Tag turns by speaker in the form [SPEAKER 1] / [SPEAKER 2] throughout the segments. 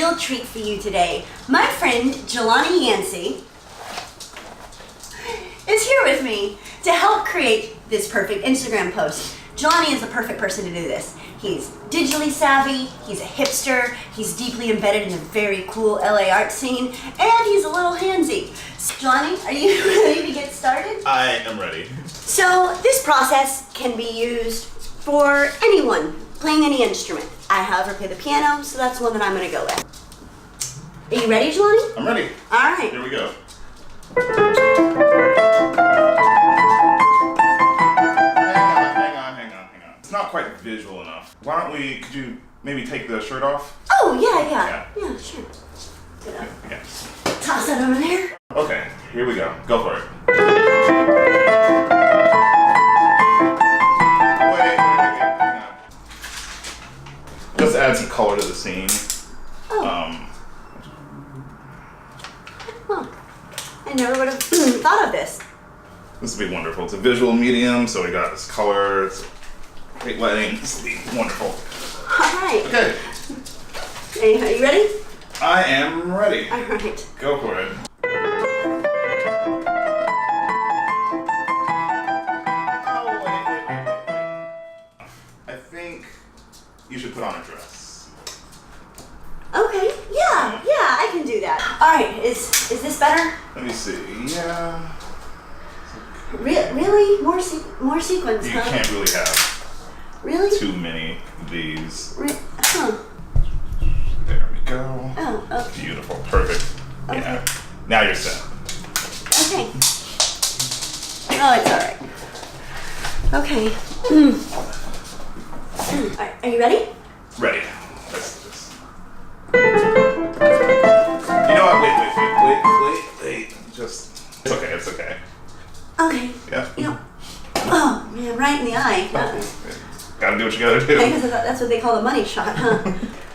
[SPEAKER 1] real treat for you today. My friend, Jelani Yancey, is here with me to help create this perfect Instagram post. Jelani is the perfect person to do this. He's digitally savvy, he's a hipster, he's deeply embedded in a very cool LA art scene, and he's a little handsy. So, Jelani, are you ready to get started?
[SPEAKER 2] I am ready.
[SPEAKER 1] So this process can be used for anyone playing any instrument. I, however, play the piano, so that's one that I'm going to go with. Are you ready, Jelani?
[SPEAKER 2] I'm ready.
[SPEAKER 1] All right.
[SPEAKER 2] Here we go. Hang on. It's not quite visual enough. Could you maybe take the shirt off?
[SPEAKER 1] Oh, yeah, sure. Get up.
[SPEAKER 2] Yeah.
[SPEAKER 1] Toss that over there.
[SPEAKER 2] Okay, here we go. Go for it. Wait, hang on. Just add some color to the scene.
[SPEAKER 1] Oh. Huh. I never would have thought of this.
[SPEAKER 2] This would be wonderful. It's a visual medium, so we got this color. It's great lighting. This will be wonderful.
[SPEAKER 1] All right.
[SPEAKER 2] Okay.
[SPEAKER 1] Hey, are you ready?
[SPEAKER 2] I am ready.
[SPEAKER 1] All right.
[SPEAKER 2] Go for it. Oh, wait. I think you should put on a dress.
[SPEAKER 1] Okay. Yeah, I can do that. All right. Is this better?
[SPEAKER 2] Let me see. Yeah.
[SPEAKER 1] Really? More sequins,
[SPEAKER 2] You
[SPEAKER 1] huh?
[SPEAKER 2] can't really have
[SPEAKER 1] Really?
[SPEAKER 2] too many of these.
[SPEAKER 1] Huh.
[SPEAKER 2] There we go.
[SPEAKER 1] Oh, okay.
[SPEAKER 2] Beautiful. Perfect.
[SPEAKER 1] Okay.
[SPEAKER 2] Yeah. Now you're set.
[SPEAKER 1] Okay. Oh, it's all right. Okay. Are you ready?
[SPEAKER 2] Ready. Let's do this. You know what? Wait. It's okay.
[SPEAKER 1] Okay.
[SPEAKER 2] Yeah.
[SPEAKER 1] You know, oh man, right in the eye.
[SPEAKER 2] Gotta do what you gotta do.
[SPEAKER 1] I guess that's what they call the money shot, huh?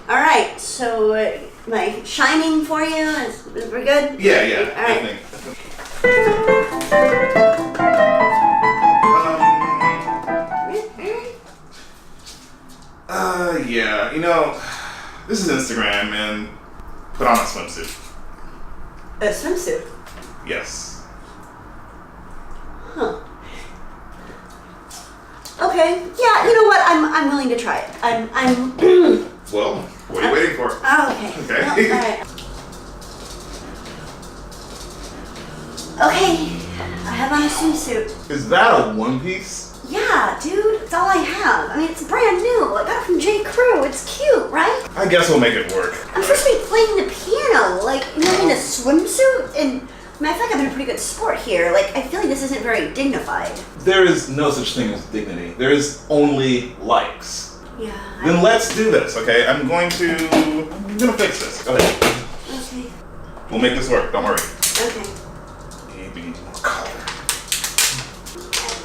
[SPEAKER 1] All right. So, am I shining for you? We're good?
[SPEAKER 2] Yeah.
[SPEAKER 1] All right.
[SPEAKER 2] I think.
[SPEAKER 1] Really?
[SPEAKER 2] Yeah. You know, this is Instagram, and put on a swimsuit.
[SPEAKER 1] A swimsuit?
[SPEAKER 2] Yes.
[SPEAKER 1] Huh. Okay. Yeah. You know what? I'm willing to try it. I'm.
[SPEAKER 2] Well, what are you waiting for?
[SPEAKER 1] Oh, okay.
[SPEAKER 2] Okay.
[SPEAKER 1] No, all right. Okay. I have on a swimsuit.
[SPEAKER 2] Is that a one piece?
[SPEAKER 1] Yeah, dude. It's all I have. I mean, it's brand new. I got it from J. Crew. It's cute, right?
[SPEAKER 2] I guess we'll make it work.
[SPEAKER 1] I'm supposed to be playing the piano. Like, you know, in a swimsuit? And I mean, I feel like I'm in a pretty good sport here. Like, I feel like this isn't very dignified.
[SPEAKER 2] There is no such thing as dignity. There is only likes.
[SPEAKER 1] Yeah.
[SPEAKER 2] Then let's do this, okay? I'm gonna fix this. Go ahead.
[SPEAKER 1] Okay.
[SPEAKER 2] We'll make this work. Don't worry.
[SPEAKER 1] Okay.
[SPEAKER 2] We need more color.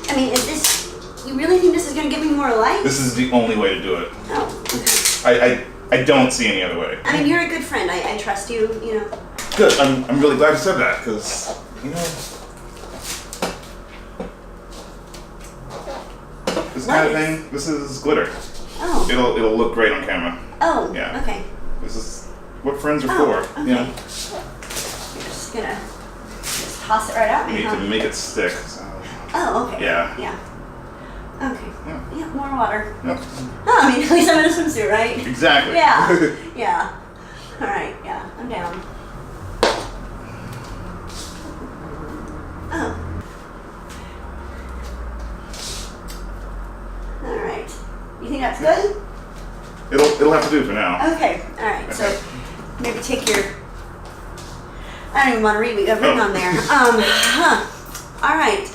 [SPEAKER 1] I mean, is this... You really think this is going to give me more likes?
[SPEAKER 2] This is the only way to do it.
[SPEAKER 1] Oh, okay.
[SPEAKER 2] I don't see any other way.
[SPEAKER 1] I mean, you're a good friend. I trust you, you know.
[SPEAKER 2] Good. I'm really glad you said that, because, you know, this kind of thing, this is glitter.
[SPEAKER 1] Oh.
[SPEAKER 2] It'll look great on camera.
[SPEAKER 1] Oh,
[SPEAKER 2] Yeah.
[SPEAKER 1] okay.
[SPEAKER 2] This is what friends are for,
[SPEAKER 1] Okay.
[SPEAKER 2] you know?
[SPEAKER 1] You're just going to just toss it right at
[SPEAKER 2] We
[SPEAKER 1] me,
[SPEAKER 2] need
[SPEAKER 1] huh?
[SPEAKER 2] to make it stick. So.
[SPEAKER 1] Oh, okay.
[SPEAKER 2] Yeah.
[SPEAKER 1] Yeah. Okay.
[SPEAKER 2] Yeah.
[SPEAKER 1] More water.
[SPEAKER 2] Yep.
[SPEAKER 1] Oh, I mean, at least I'm in a swimsuit, right?
[SPEAKER 2] Exactly.
[SPEAKER 1] Yeah. Yeah. All right. Yeah, I'm down. Oh. All right. You think that's good?
[SPEAKER 2] It'll have to do for now.
[SPEAKER 1] Okay. All right. So maybe take your. I don't even want to read what you got written on there. All right.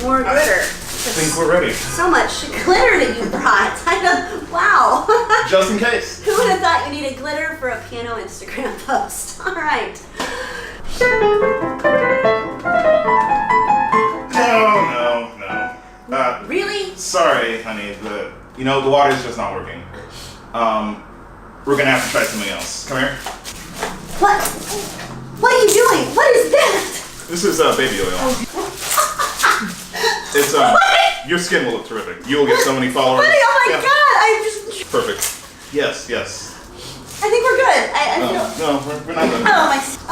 [SPEAKER 1] More glitter.
[SPEAKER 2] I think we're ready.
[SPEAKER 1] So much glitter that you brought. Wow.
[SPEAKER 2] Just in case.
[SPEAKER 1] Who would have thought you needed glitter for a piano Instagram post? All right. No. Really?
[SPEAKER 2] Sorry, honey. The water's just not working. We're gonna have to try something else. Come here.
[SPEAKER 1] What? What are you doing? What is that?
[SPEAKER 2] This is baby oil. It's
[SPEAKER 1] What?
[SPEAKER 2] Your skin will look terrific. You will get so many followers.
[SPEAKER 1] Buddy, oh my
[SPEAKER 2] Yeah.
[SPEAKER 1] god, I'm just...
[SPEAKER 2] Perfect. Yes, yes.
[SPEAKER 1] I think we're good. I feel...
[SPEAKER 2] No, we're not done.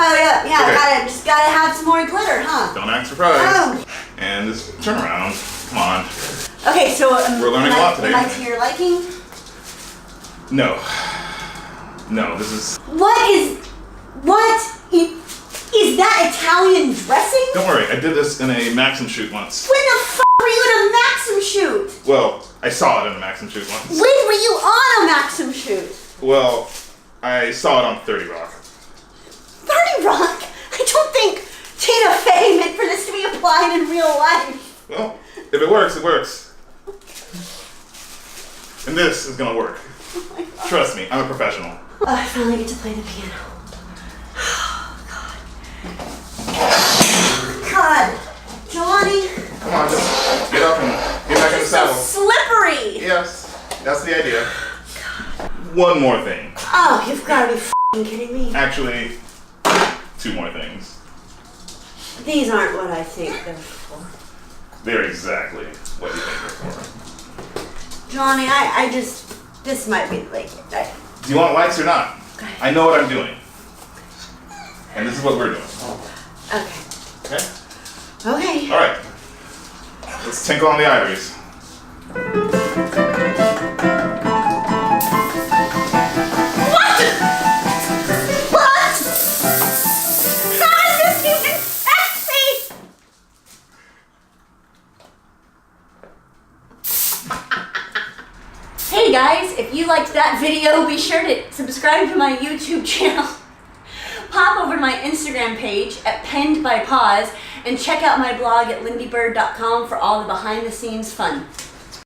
[SPEAKER 1] Oh yeah,
[SPEAKER 2] Okay.
[SPEAKER 1] just gotta have some more glitter, huh?
[SPEAKER 2] Don't act surprised.
[SPEAKER 1] Oh.
[SPEAKER 2] And this turnaround. Come on.
[SPEAKER 1] Okay, so
[SPEAKER 2] We're learning a lot today.
[SPEAKER 1] Am I to your liking?
[SPEAKER 2] No. No, this is...
[SPEAKER 1] What is that Italian dressing?
[SPEAKER 2] Don't worry, I did this in a Maxim shoot once.
[SPEAKER 1] When the f were you in a Maxim shoot?
[SPEAKER 2] Well, I saw it in a Maxim shoot once.
[SPEAKER 1] When were you on a Maxim shoot?
[SPEAKER 2] Well, I saw it on 30 Rock.
[SPEAKER 1] 30 Rock? I don't think Tina Fey meant for this to be applied in real life.
[SPEAKER 2] Well, if it works, it works. And this is gonna work.
[SPEAKER 1] Oh my God.
[SPEAKER 2] Trust me, I'm a professional.
[SPEAKER 1] Oh, I finally get to play the piano. Oh, God. Johnny.
[SPEAKER 2] Come on, just get up and get back in the
[SPEAKER 1] It's so
[SPEAKER 2] saddle.
[SPEAKER 1] slippery.
[SPEAKER 2] Yes, that's the idea. One more thing.
[SPEAKER 1] Oh, you've got to be f***ing kidding me.
[SPEAKER 2] Actually, two more things.
[SPEAKER 1] These aren't what I think they're for.
[SPEAKER 2] They're exactly what you think they're for.
[SPEAKER 1] Johnny, I just, this might be like,
[SPEAKER 2] Do you want likes or not?
[SPEAKER 1] Okay.
[SPEAKER 2] I know what I'm doing. And this is what we're doing.
[SPEAKER 1] okay.
[SPEAKER 2] Okay?
[SPEAKER 1] Okay.
[SPEAKER 2] Alright. Let's tinkle on the ivories.
[SPEAKER 1] What? How is this even sexy? Hey guys, if you liked that video, be sure to subscribe to my YouTube channel. Pop over to my Instagram page at Penned by Paws and check out my blog at LindyBird.com for all the behind the scenes fun.